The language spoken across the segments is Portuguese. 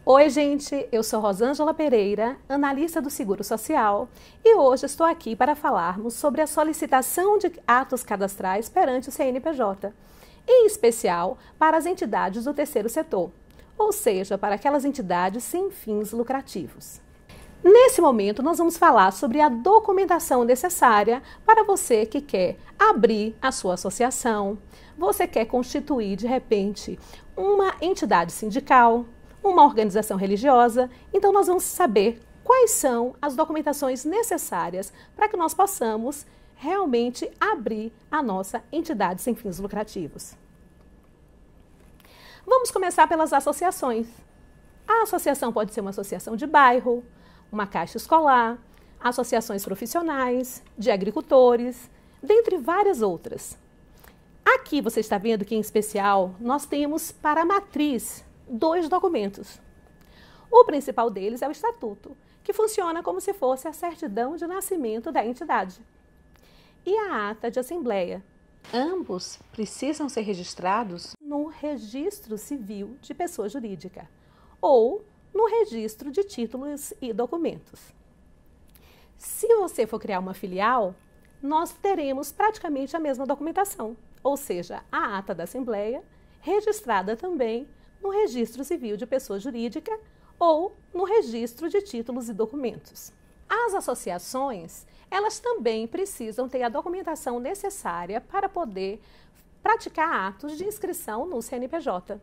Oi, gente, eu sou Rosângela Pereira, analista do Seguro Social, e hoje estou aqui para falarmos sobre a solicitação de atos cadastrais perante o CNPJ, em especial para as entidades do terceiro setor, ou seja, para aquelas entidades sem fins lucrativos. Nesse momento, nós vamos falar sobre a documentação necessária para você que quer abrir a sua associação, você quer constituir, de repente, uma entidade sindical, uma organização religiosa. Então, nós vamos saber quais são as documentações necessárias para que nós possamos realmente abrir a nossa entidade sem fins lucrativos. Vamos começar pelas associações. A associação pode ser uma associação de bairro, uma caixa escolar, associações profissionais, de agricultores, dentre várias outras. Aqui você está vendo que, em especial, nós temos para a matriz 2 documentos. O principal deles é o estatuto, que funciona como se fosse a certidão de nascimento da entidade. E a ata de assembleia. Ambos precisam ser registrados no Registro Civil de Pessoa Jurídica ou no Registro de Títulos e Documentos. Se você for criar uma filial, nós teremos praticamente a mesma documentação, ou seja, a ata da assembleia, registrada também no Registro Civil de Pessoa Jurídica ou no Registro de Títulos e Documentos. As associações, elas também precisam ter a documentação necessária para poder praticar atos de inscrição no CNPJ.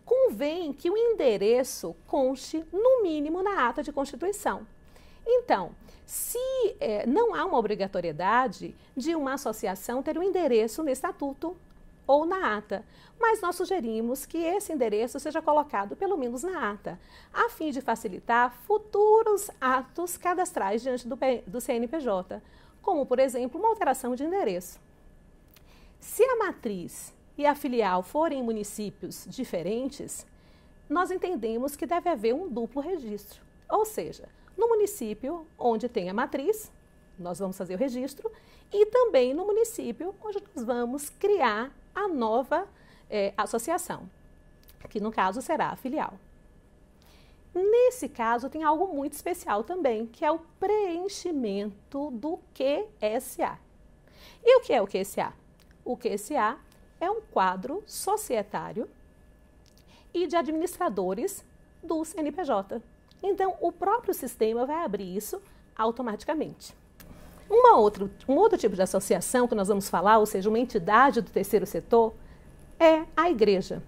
Convém que o endereço conste, no mínimo, na ata de constituição. Então, se não há uma obrigatoriedade de uma associação ter um endereço no estatuto ou na ata, mas nós sugerimos que esse endereço seja colocado pelo menos na ata, a fim de facilitar futuros atos cadastrais diante do CNPJ, como, por exemplo, uma alteração de endereço. Se a matriz e a filial forem em municípios diferentes, nós entendemos que deve haver um duplo registro, ou seja, no município onde tem a matriz, nós vamos fazer o registro, e também no município onde nós vamos criar a nova associação, que no caso será a filial. Nesse caso tem algo muito especial também, que é o preenchimento do QSA. E o que é o QSA? O QSA é um quadro societário e de administradores do CNPJ. Então, o próprio sistema vai abrir isso automaticamente. Um outro tipo de associação que nós vamos falar, ou seja, uma entidade do terceiro setor, é a igreja.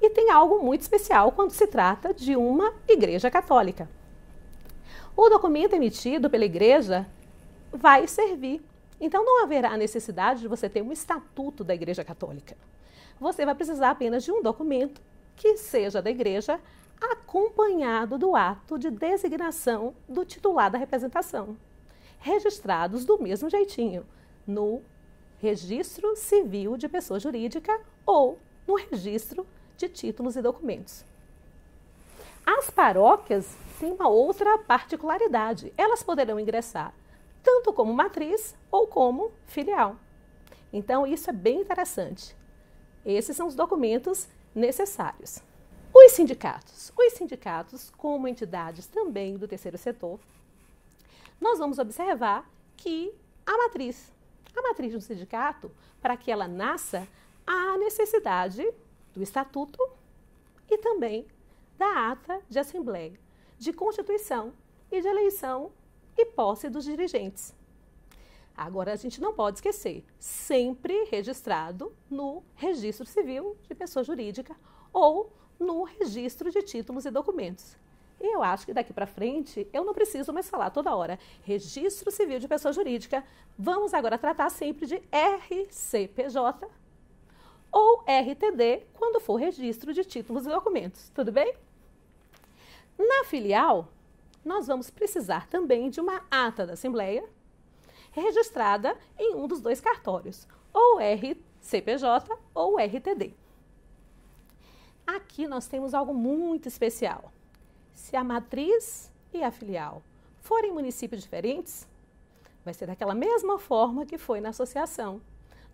E tem algo muito especial quando se trata de uma igreja católica. O documento emitido pela igreja vai servir. Então, não haverá necessidade de você ter um estatuto da igreja católica. Você vai precisar apenas de um documento que seja da igreja, acompanhado do ato de designação do titular da representação, registrados do mesmo jeitinho, no Registro Civil de Pessoa Jurídica ou no Registro de Títulos e Documentos. As paróquias têm uma outra particularidade. Elas poderão ingressar tanto como matriz ou como filial. Então, isso é bem interessante. Esses são os documentos necessários. Os sindicatos, como entidades também do terceiro setor, nós vamos observar que a matriz de um sindicato, para que ela nasça, há a necessidade do estatuto e também da ata de assembleia, de constituição e de eleição e posse dos dirigentes. Agora, a gente não pode esquecer, sempre registrado no Registro Civil de Pessoa Jurídica ou no Registro de Títulos e Documentos. E eu acho que daqui para frente eu não preciso mais falar toda hora Registro Civil de Pessoa Jurídica. Vamos agora tratar sempre de RCPJ ou RTD quando for Registro de Títulos e Documentos. Tudo bem? Na filial, nós vamos precisar também de uma ata da Assembleia registrada em um dos 2 cartórios, ou RCPJ ou RTD. Aqui nós temos algo muito especial. Se a matriz e a filial forem municípios diferentes, vai ser daquela mesma forma que foi na associação.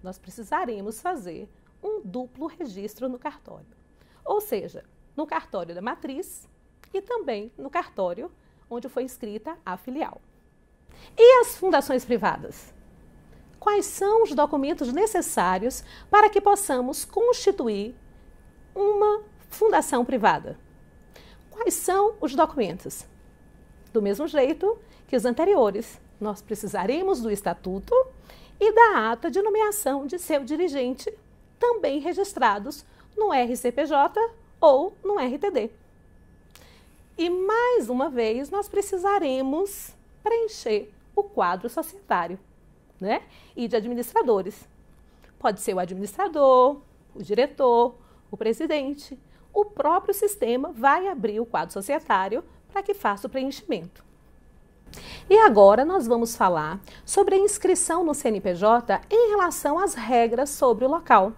Nós precisaremos fazer um duplo registro no cartório. Ou seja, no cartório da matriz e também no cartório onde foi inscrita a filial. E as fundações privadas? Quais são os documentos necessários para que possamos constituir uma fundação privada? Quais são os documentos? Do mesmo jeito que os anteriores, nós precisaremos do estatuto e da ata de nomeação de seu dirigente, também registrados no RCPJ ou no RTD. E mais uma vez, nós precisaremos preencher o quadro societário, né? E de administradores. Pode ser o administrador, o diretor, o presidente. O próprio sistema vai abrir o quadro societário para que faça o preenchimento. E agora nós vamos falar sobre a inscrição no CNPJ em relação às regras sobre o local.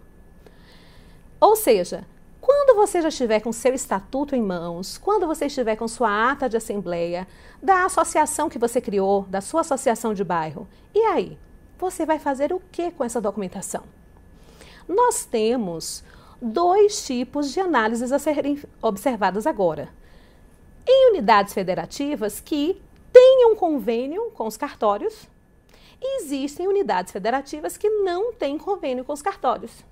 Ou seja, quando você já estiver com seu estatuto em mãos, quando você estiver com sua ata de assembleia, da associação que você criou, da sua associação de bairro, e aí? Você vai fazer o que com essa documentação? Nós temos 2 tipos de análises a serem observadas agora. Em unidades federativas que tenham convênio com os cartórios, e existem unidades federativas que não têm convênio com os cartórios.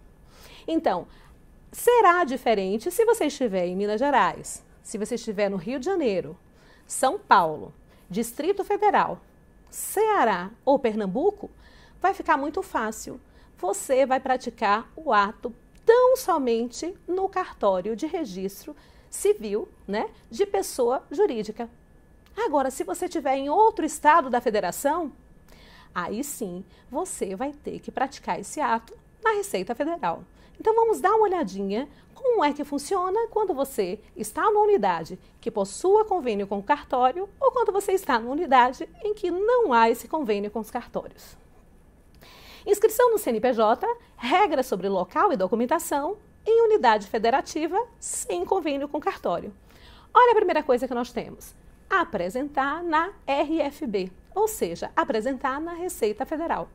Então, será diferente se você estiver em Minas Gerais, se você estiver no Rio de Janeiro, São Paulo, Distrito Federal, Ceará ou Pernambuco, vai ficar muito fácil. Você vai praticar o ato tão somente no cartório de registro civil, né, de pessoa jurídica. Agora, se você estiver em outro estado da federação, aí sim você vai ter que praticar esse ato na Receita Federal. Então, vamos dar uma olhadinha como é que funciona quando você está numa unidade que possua convênio com o cartório ou quando você está numa unidade em que não há esse convênio com os cartórios. Inscrição no CNPJ, regras sobre local e documentação em unidade federativa sem convênio com cartório. Olha a primeira coisa que nós temos. Apresentar na RFB, ou seja, apresentar na Receita Federal.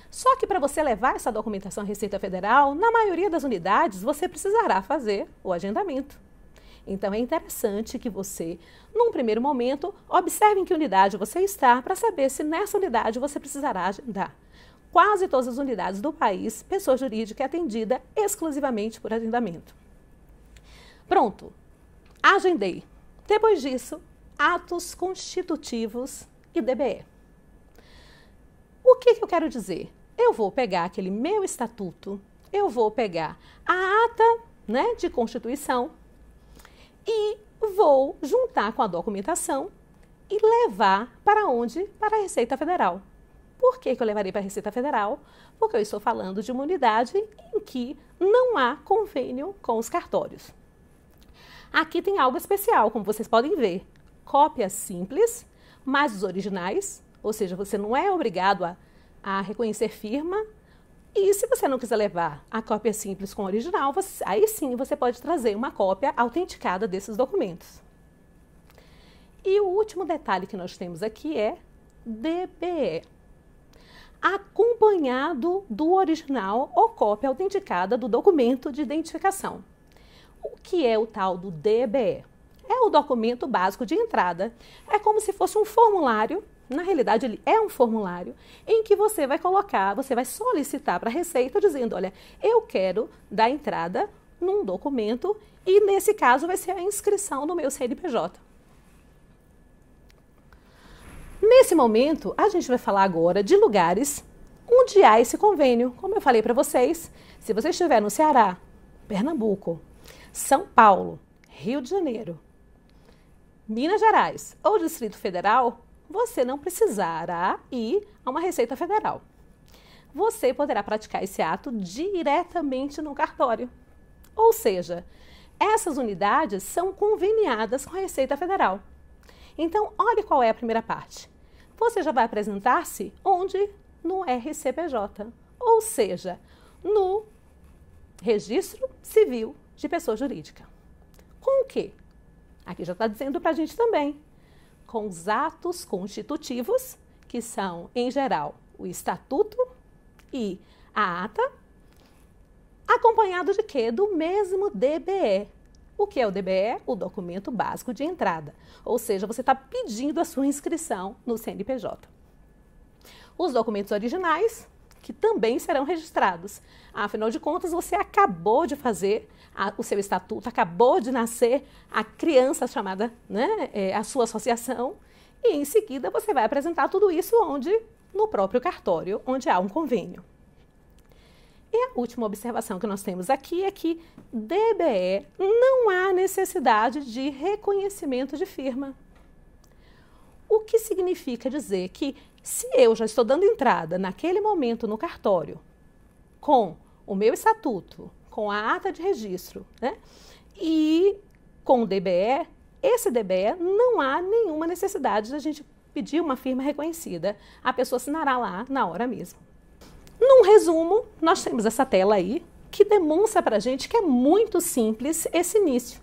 Só que para você levar essa documentação à Receita Federal, na maioria das unidades, você precisará fazer o agendamento. Então, é interessante que você, num primeiro momento, observe em que unidade você está para saber se nessa unidade você precisará agendar. Quase todas as unidades do país, pessoa jurídica é atendida exclusivamente por agendamento. Pronto, agendei. Depois disso, atos constitutivos e DBE. O que eu quero dizer? Eu vou pegar aquele meu estatuto, eu vou pegar a ata, né, de constituição e vou juntar com a documentação e levar para onde? Para a Receita Federal. Por que eu levarei para a Receita Federal? Porque eu estou falando de uma unidade em que não há convênio com os cartórios. Aqui tem algo especial, como vocês podem ver. Cópia simples, mas os originais, ou seja, você não é obrigado a reconhecer firma. E se você não quiser levar a cópia simples com o original, aí sim você pode trazer uma cópia autenticada desses documentos. E o último detalhe que nós temos aqui é DBE. Acompanhado do original ou cópia autenticada do documento de identificação. O que é o tal do DBE? É o documento básico de entrada. É como se fosse um formulário, na realidade ele é um formulário, em que você vai colocar, você vai solicitar para a Receita dizendo, olha, eu quero dar entrada num documento e nesse caso vai ser a inscrição no meu CNPJ. Nesse momento, a gente vai falar agora de lugares onde há esse convênio. Como eu falei para vocês, se você estiver no Ceará, Pernambuco, São Paulo, Rio de Janeiro, Minas Gerais ou Distrito Federal, você não precisará ir a uma Receita Federal. Você poderá praticar esse ato diretamente no cartório. Ou seja, essas unidades são conveniadas com a Receita Federal. Então, olhe qual é a primeira parte. Você já vai apresentar-se onde? No RCPJ, ou seja, no Registro Civil de Pessoa Jurídica. Com o quê? Aqui já está dizendo para a gente também. Com os atos constitutivos, que são, em geral, o estatuto e a ata, acompanhado de quê? Do mesmo DBE, O que é o DBE? O documento básico de entrada. Ou seja, você está pedindo a sua inscrição no CNPJ. Os documentos originais, que também serão registrados. Afinal de contas, você acabou de fazer o seu estatuto, acabou de nascer a criança chamada, a sua associação, e em seguida você vai apresentar tudo isso no próprio cartório, onde há um convênio. E a última observação que nós temos aqui é que DBE não há necessidade de reconhecimento de firma. O que significa dizer que se eu já estou dando entrada naquele momento no cartório com o meu estatuto, com a ata de registro, e com o DBE, esse DBE não há nenhuma necessidade de a gente pedir uma firma reconhecida. A pessoa assinará lá na hora mesmo. Num resumo, nós temos essa tela aí que demonstra para a gente que é muito simples esse início.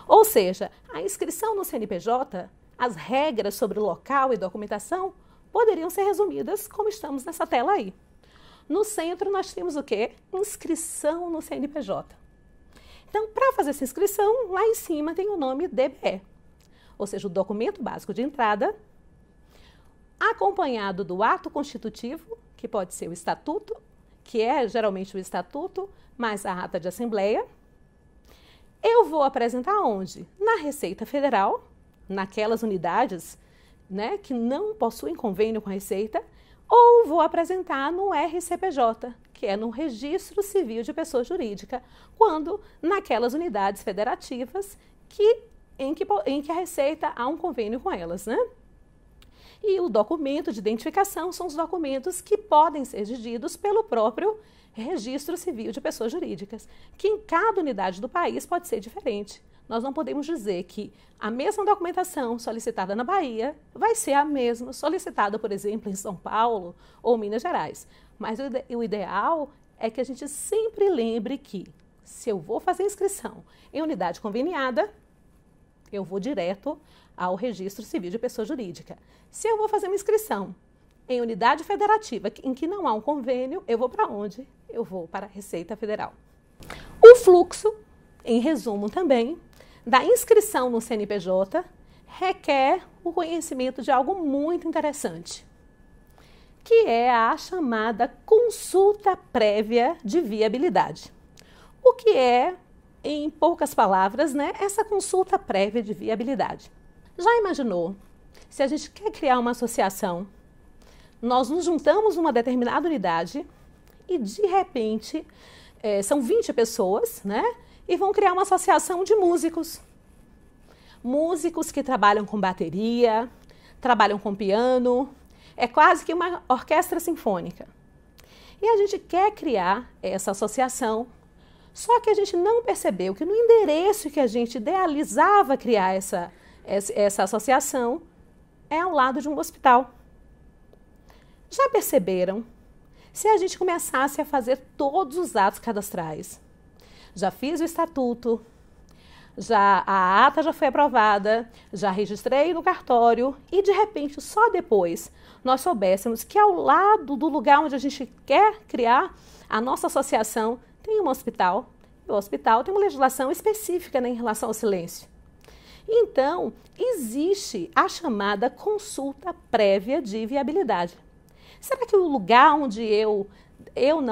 Ou seja, a inscrição no CNPJ, as regras sobre local e documentação poderiam ser resumidas como estamos nessa tela aí. No centro nós temos o quê? Inscrição no CNPJ. Então, para fazer essa inscrição, lá em cima tem o nome DBE, ou seja, o documento básico de entrada, acompanhado do ato constitutivo, que pode ser o estatuto, que é geralmente o estatuto, mais a ata de assembleia. Eu vou apresentar onde? Na Receita Federal, naquelas unidades, que não possuem convênio com a Receita, ou vou apresentar no RCPJ, que é no Registro Civil de Pessoa Jurídica, quando naquelas unidades federativas em que a Receita há um convênio com elas, E o documento de identificação são os documentos que podem ser exigidos pelo próprio Registro Civil de Pessoas Jurídicas, que em cada unidade do país pode ser diferente. Nós não podemos dizer que a mesma documentação solicitada na Bahia vai ser a mesma solicitada, por exemplo, em São Paulo ou Minas Gerais. Mas o ideal é que a gente sempre lembre que, se eu vou fazer inscrição em unidade conveniada, eu vou direto ao Registro Civil de Pessoa Jurídica. Se eu vou fazer uma inscrição em unidade federativa em que não há um convênio, eu vou para onde? Eu vou para a Receita Federal. O fluxo, em resumo também, da inscrição no CNPJ requer o conhecimento de algo muito interessante, que é a chamada consulta prévia de viabilidade. O que é, em poucas palavras, essa consulta prévia de viabilidade? Já imaginou, se a gente quer criar uma associação, nós nos juntamos numa determinada unidade e, de repente, são 20 pessoas, e vão criar uma associação de músicos. Músicos que trabalham com bateria, trabalham com piano, é quase que uma orquestra sinfônica. E a gente quer criar essa associação, só que a gente não percebeu que no endereço que a gente idealizava criar essa associação é ao lado de um hospital. Já perceberam? Se a gente começasse a fazer todos os atos cadastrais, já fiz o estatuto, a ata já foi aprovada, já registrei no cartório e, de repente, só depois nós soubéssemos que ao lado do lugar onde a gente quer criar a nossa associação tem um hospital. E o hospital tem uma legislação específica em relação ao silêncio. Então, existe a chamada consulta prévia de viabilidade. Será que o lugar onde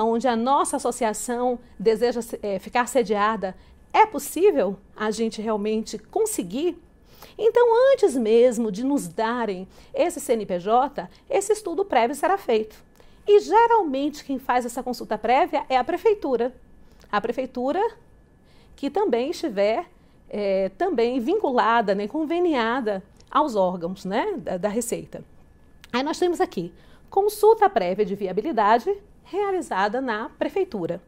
onde a nossa associação deseja ficar sediada, é possível a gente realmente conseguir? Então, antes mesmo de nos darem esse CNPJ, esse estudo prévio será feito. E, geralmente, quem faz essa consulta prévia é a prefeitura. A prefeitura que também estiver também vinculada, conveniada aos órgãos da Receita. Aí nós temos aqui, consulta prévia de viabilidade realizada na prefeitura.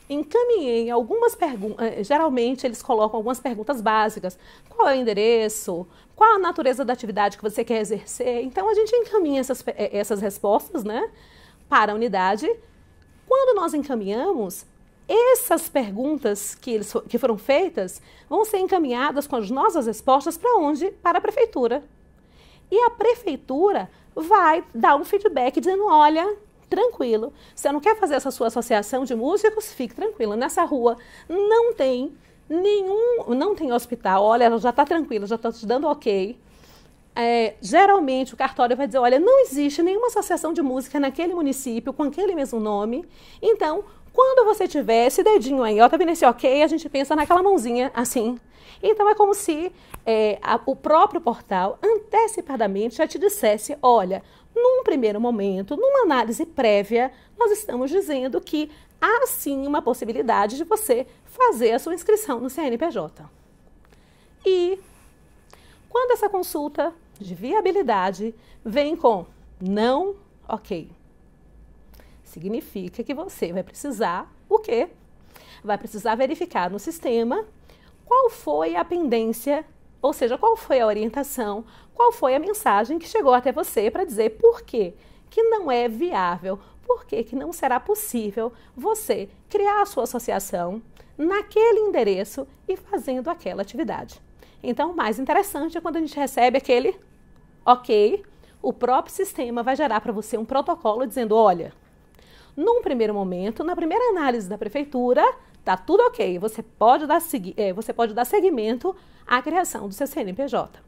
Encaminhei algumas perguntas, geralmente eles colocam algumas perguntas básicas. Qual é o endereço? Qual a natureza da atividade que você quer exercer? Então, a gente encaminha essas respostas para a unidade. Quando nós encaminhamos, essas perguntas que foram feitas vão ser encaminhadas com as nossas respostas para onde? Para a prefeitura. E a prefeitura vai dar um feedback dizendo, olha, tranquilo. Você não quer fazer essa sua associação de músicos? Fique tranquilo. Nessa rua não tem hospital. Olha, ela já está tranquila, já está te dando ok. Geralmente o cartório vai dizer, olha, não existe nenhuma associação de música naquele município com aquele mesmo nome. Então, quando você tiver esse dedinho aí, ó, tá vendo esse ok, a gente pensa naquela mãozinha assim. Então, é como se o próprio portal antecipadamente já te dissesse, olha, num primeiro momento, numa análise prévia, nós estamos dizendo que há sim uma possibilidade de você fazer a sua inscrição no CNPJ. E quando essa consulta de viabilidade vem com não ok, significa que você vai precisar o quê? Vai precisar verificar no sistema qual foi a pendência, ou seja, qual foi a orientação, qual foi a mensagem que chegou até você para dizer por quê que não é viável, por que não será possível você criar a sua associação naquele endereço e fazendo aquela atividade. Então, o mais interessante é quando a gente recebe aquele ok, o próprio sistema vai gerar para você um protocolo dizendo, olha, num primeiro momento, na primeira análise da prefeitura, tá tudo ok, você pode dar seguimento à criação do seu CNPJ.